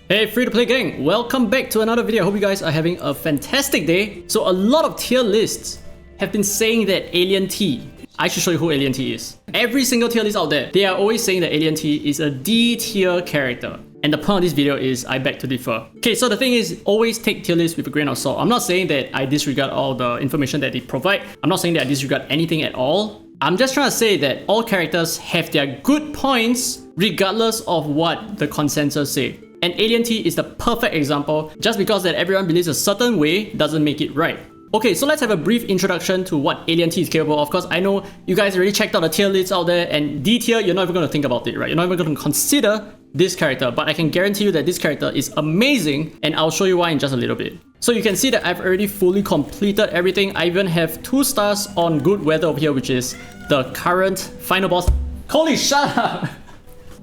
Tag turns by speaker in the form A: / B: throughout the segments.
A: Hey free-to-play gang, welcome back to another video. I hope you guys are having a fantastic day. So a lot of tier lists have been saying that Alien T, I should show you who Alien T is. Every single tier list out there, they are always saying that Alien T is a D tier character. And the point of this video is I beg to differ. Okay, so the thing is, always take tier lists with a grain of salt. I'm not saying that I disregard all the information that they provide. I'm not saying that I disregard anything at all. I'm just trying to say that all characters have their good points regardless of what the consensus say. And Alien T is the perfect example. Just because that everyone believes a certain way doesn't make it right. Okay, so let's have a brief introduction to what Alien T is capable of. Because I know you guys already checked out the tier lists out there, and D tier, you're not even going to think about it, right? You're not even going to consider this character, but I can guarantee you that this character is amazing, and I'll show you why in just a little bit. So you can see that I've already fully completed everything. I even have 2 stars on good weather over here, which is the current final boss. Holy shut up!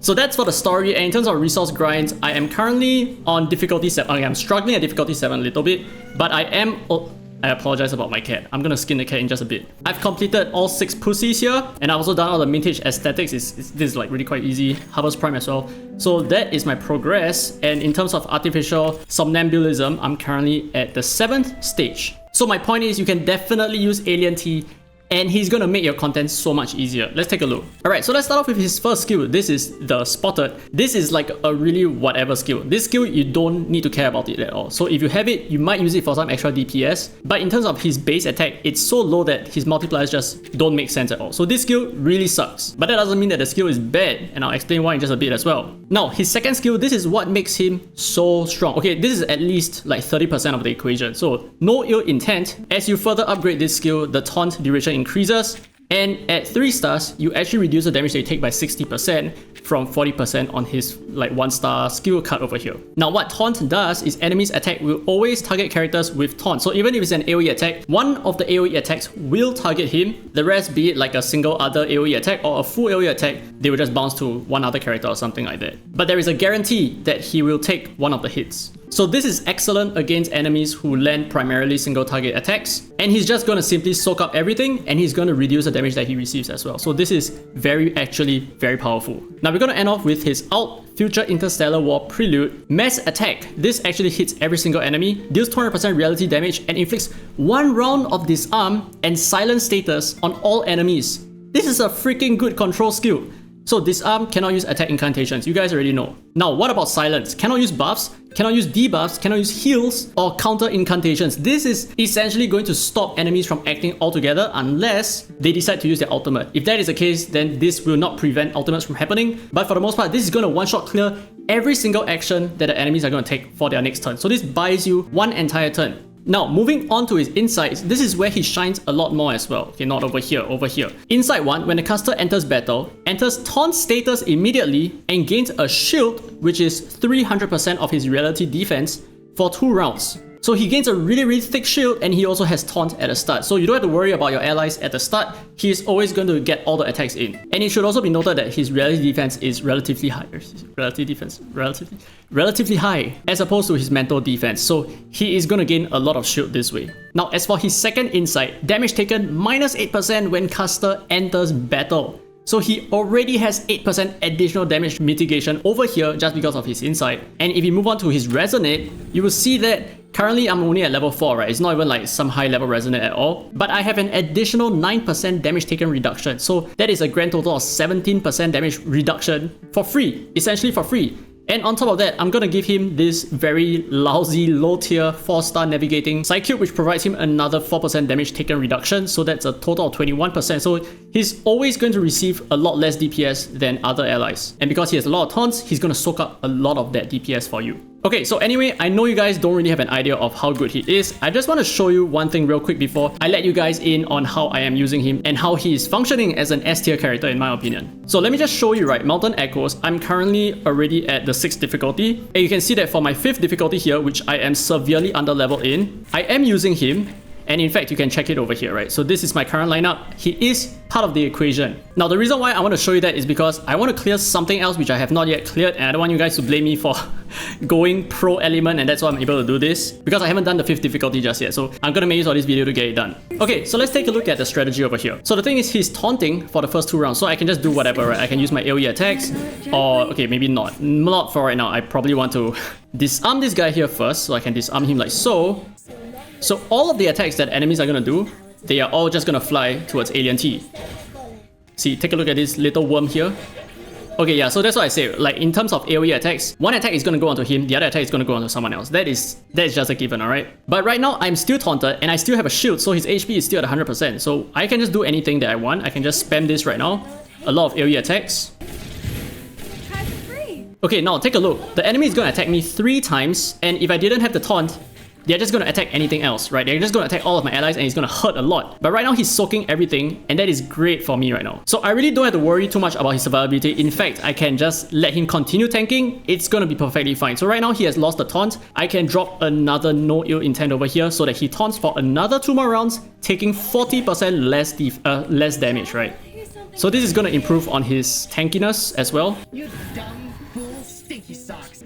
A: So that's for the story, and in terms of resource grinds, I am currently on difficulty 7. Okay, I'm struggling at difficulty 7 a little bit, but I am... Oh, I apologize about my cat. I'm gonna skin the cat in just a bit. I've completed all 6 pussies here, and I've also done all the mintage aesthetics. This is like really quite easy. Harvest Prime as well. So that is my progress, and in terms of artificial somnambulism, I'm currently at the 7th stage. So my point is, you can definitely use Alien T, and he's gonna make your content so much easier. Let's take a look. Alright, so let's start off with his first skill. This is the Spotted. This is like a really whatever skill. This skill, you don't need to care about it at all. So if you have it, you might use it for some extra DPS. But in terms of his base attack, it's so low that his multipliers just don't make sense at all. So this skill really sucks. But that doesn't mean that the skill is bad, and I'll explain why in just a bit as well. Now, his second skill, this is what makes him so strong. Okay, this is at least like 30% of the equation. So no ill intent. As you further upgrade this skill, the taunt duration increases, and at 3 stars, you actually reduce the damage that you take by 60% from 40% on his like 1-star skill card over here. Now what taunt does is enemies attack will always target characters with taunt. So even if it's an AoE attack, one of the AoE attacks will target him. The rest, be it like a single other AoE attack or a full AoE attack, they will just bounce to one other character or something like that. But there is a guarantee that he will take one of the hits. So this is excellent against enemies who land primarily single target attacks, and he's just going to simply soak up everything, and he's going to reduce the damage that he receives as well. So this is actually very powerful. Now we're going to end off with his ult, Future Interstellar War Prelude. Mass Attack. This actually hits every single enemy, deals 200% reality damage, and inflicts 1 round of disarm and silence status on all enemies. This is a freaking good control skill. So disarm cannot use attack incantations, you guys already know. Now what about silence? Cannot use buffs, cannot use debuffs, cannot use heals or counter incantations. This is essentially going to stop enemies from acting altogether unless they decide to use their ultimate. If that is the case, then this will not prevent ultimates from happening. But for the most part, this is going to one-shot clear every single action that the enemies are going to take for their next turn. So this buys you 1 entire turn. Now, moving on to his insights, this is where he shines a lot more as well. Okay, not over here, over here. Insight 1, when the caster enters battle, enters taunt status immediately and gains a shield, which is 300% of his reality defense for 2 rounds. So he gains a really thick shield, and he also has taunt at the start. So you don't have to worry about your allies at the start. He is always going to get all the attacks in. And it should also be noted that his reality defense is relatively high. Relatively high as opposed to his mental defense. So he is going to gain a lot of shield this way. Now as for his second insight, damage taken -8% when caster enters battle. So he already has 8% additional damage mitigation over here just because of his insight. And if you move on to his resonate, you will see that currently I'm only at level 4, right? It's not even like some high level resonate at all. But I have an additional 9% damage taken reduction. So that is a grand total of 17% damage reduction for free, essentially for free. And on top of that, I'm gonna give him this very lousy low tier 4-star navigating Psychube, which provides him another 4% damage taken reduction. So that's a total of 21%. So he's always going to receive a lot less DPS than other allies. And because he has a lot of taunts, he's gonna soak up a lot of that DPS for you. Okay, so anyway, I know you guys don't really have an idea of how good he is. I just want to show you one thing real quick before I let you guys in on how I am using him and how he is functioning as an S tier character in my opinion. So let me just show you, right? Mountain Echoes, I'm currently already at the 6th difficulty. And you can see that for my 5th difficulty here, which I am severely under level in, I am using him. And in fact, you can check it over here, right? So this is my current lineup. He is part of the equation. Now, the reason why I want to show you that is because I want to clear something else which I have not yet cleared, and I don't want you guys to blame me for going pro element, and that's why I'm able to do this, because I haven't done the 5th difficulty just yet. So I'm gonna make use of this video to get it done. Okay, so let's take a look at the strategy over here. So the thing is, he's taunting for the first 2 rounds, so I can just do whatever, right? I can use my AoE attacks, or okay, maybe not. Not for right now. I probably want to disarm this guy here first, so I can disarm him like so. So all of the attacks that enemies are gonna do, they are all just gonna fly towards Alien T. See, take a look at this little worm here. Okay, yeah, so that's what I say. Like, in terms of AoE attacks, one attack is going to go onto him, the other attack is going to go onto someone else. That is just a given, alright? But right now, I'm still taunted, and I still have a shield, so his HP is still at 100%. So I can just do anything that I want. I can just spam this right now. A lot of AoE attacks. Okay, now take a look. The enemy is going to attack me 3 times, and if I didn't have the taunt, they're just going to attack anything else, right? They're just going to attack all of my allies and it's going to hurt a lot. But right now he's soaking everything and that is great for me right now. So I really don't have to worry too much about his survivability. In fact, I can just let him continue tanking. It's going to be perfectly fine. So right now he has lost the taunt. I can drop another no ill intent over here so that he taunts for another 2 more rounds, taking 40% less damage, right? So this is going to improve on his tankiness as well.
B: You dumb fool, stinky socks.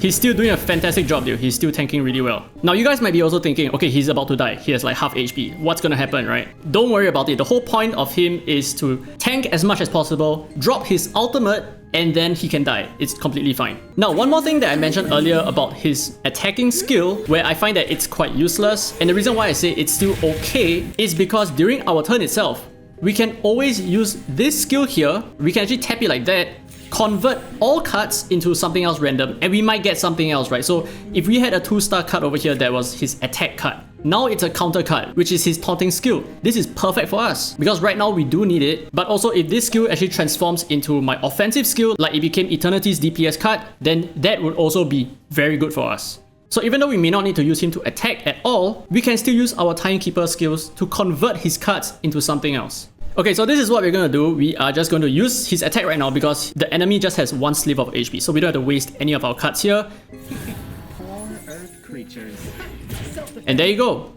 A: He's still doing a fantastic job, dude. He's still tanking really well. Now, you guys might be also thinking, okay, he's about to die. He has like half HP. What's gonna happen, right? Don't worry about it. The whole point of him is to tank as much as possible, drop his ultimate, and then he can die. It's completely fine. Now, one more thing that I mentioned earlier about his attacking skill, where I find that it's quite useless, and the reason why I say it's still okay is because during our turn itself, we can always use this skill here. We can actually tap it like that, convert all cards into something else random, and we might get something else, right? So if we had a 2-star card over here that was his attack card, now it's a counter card, which is his taunting skill. This is perfect for us because right now we do need it. But also if this skill actually transforms into my offensive skill, like it became Eternity's DPS card, then that would also be very good for us. So even though we may not need to use him to attack at all, we can still use our Timekeeper skills to convert his cards into something else. Okay, so this is what we're gonna do. We are just going to use his attack right now because the enemy just has 1 sliver of HP, so we don't have to waste any of our cards here.
B: Poor earth creatures.
A: And there you go.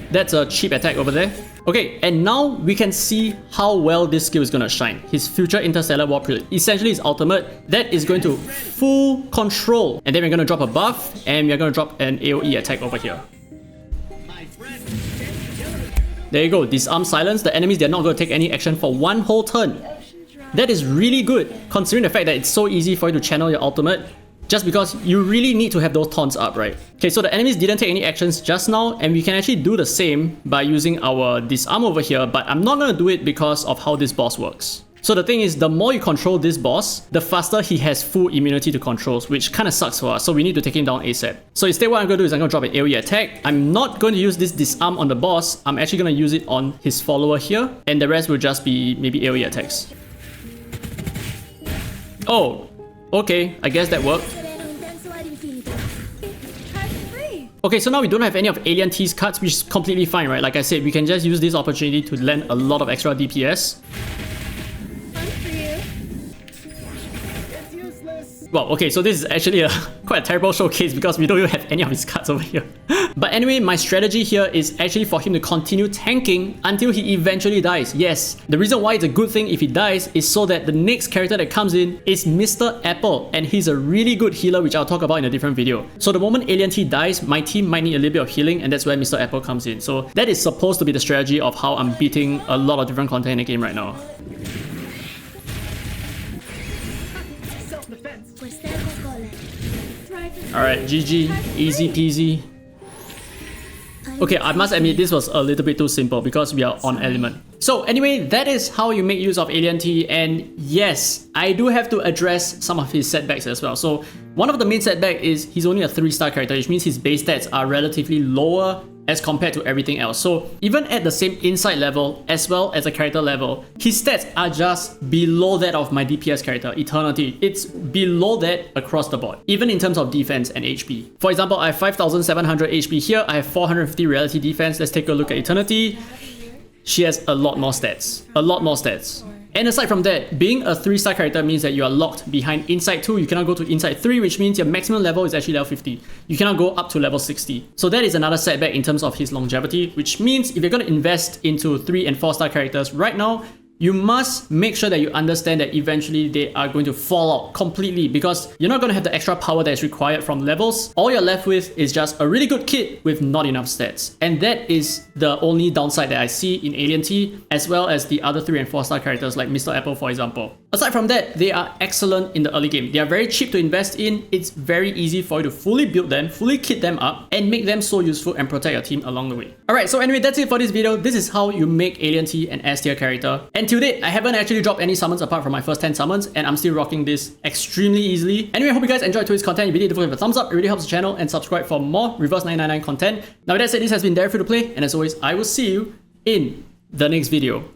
A: That's a cheap attack over there. Okay, and now we can see how well this skill is gonna shine. His future interstellar warp, essentially his ultimate, that is going to full control. And then we're gonna drop a buff, and we're gonna drop an AoE attack over here. There you go, disarm silence. The enemies, they're not going to take any action for 1 whole turn. That is really good, considering the fact that it's so easy for you to channel your ultimate, just because you really need to have those taunts up, right? Okay, so the enemies didn't take any actions just now, and we can actually do the same by using our disarm over here, but I'm not going to do it because of how this boss works. So the thing is, the more you control this boss, the faster he has full immunity to controls, which kind of sucks for us, so we need to take him down ASAP. So instead what I'm going to do is I'm going to drop an AoE attack. I'm not going to use this disarm on the boss, I'm actually going to use it on his follower here, and the rest will just be maybe AoE attacks. Oh, okay, I guess that worked. Okay, so now we don't have any of Alien T's cards, which is completely fine, right? Like I said, we can just use this opportunity to land a lot of extra DPS. Well, okay, so this is actually quite a terrible showcase because we don't even have any of his cards over here. But anyway, my strategy here is actually for him to continue tanking until he eventually dies. Yes, the reason why it's a good thing if he dies is so that the next character that comes in is Mr. Apple, and he's a really good healer, which I'll talk about in a different video. So the moment Alien T dies, my team might need a little bit of healing, and that's where Mr. Apple comes in. So that is supposed to be the strategy of how I'm beating a lot of different content in the game right now. Alright, GG, easy peasy. Okay, I must admit this was a little bit too simple because we are on element. So anyway, that is how you make use of Alien T, and yes, I do have to address some of his setbacks as well. So one of the main setbacks is he's only a 3-star character, which means his base stats are relatively lower as compared to everything else. So even at the same insight level as well as a character level, his stats are just below that of my DPS character, Eternity. It's below that across the board, even in terms of defense and HP. For example, I have 5,700 HP here, I have 450 reality defense. Let's take a look at Eternity. She has a lot more stats. And aside from that, being a 3-star character means that you are locked behind Insight 2, you cannot go to Insight 3, which means your maximum level is actually level 50. You cannot go up to level 60. So that is another setback in terms of his longevity, which means if you're going to invest into 3 and 4-star characters right now, you must make sure that you understand that eventually they are going to fall out completely because you're not going to have the extra power that is required from levels. All you're left with is just a really good kit with not enough stats. And that is the only downside that I see in Alien T, as well as the other 3 and 4-star characters like Mr. Apple, for example. Aside from that, they are excellent in the early game. They are very cheap to invest in. It's very easy for you to fully build them, fully kit them up, and make them so useful and protect your team along the way. Alright, so anyway, that's it for this video. This is how you make Alien T an S tier character. And to date, I haven't actually dropped any summons apart from my first 10 summons, and I'm still rocking this extremely easily. Anyway, I hope you guys enjoyed today's content. If you did, don't forget to give a thumbs up. It really helps the channel, and subscribe for more Reverse 999 content. Now with that said, this has been Dare Free to Play, and as always, I will see you in the next video.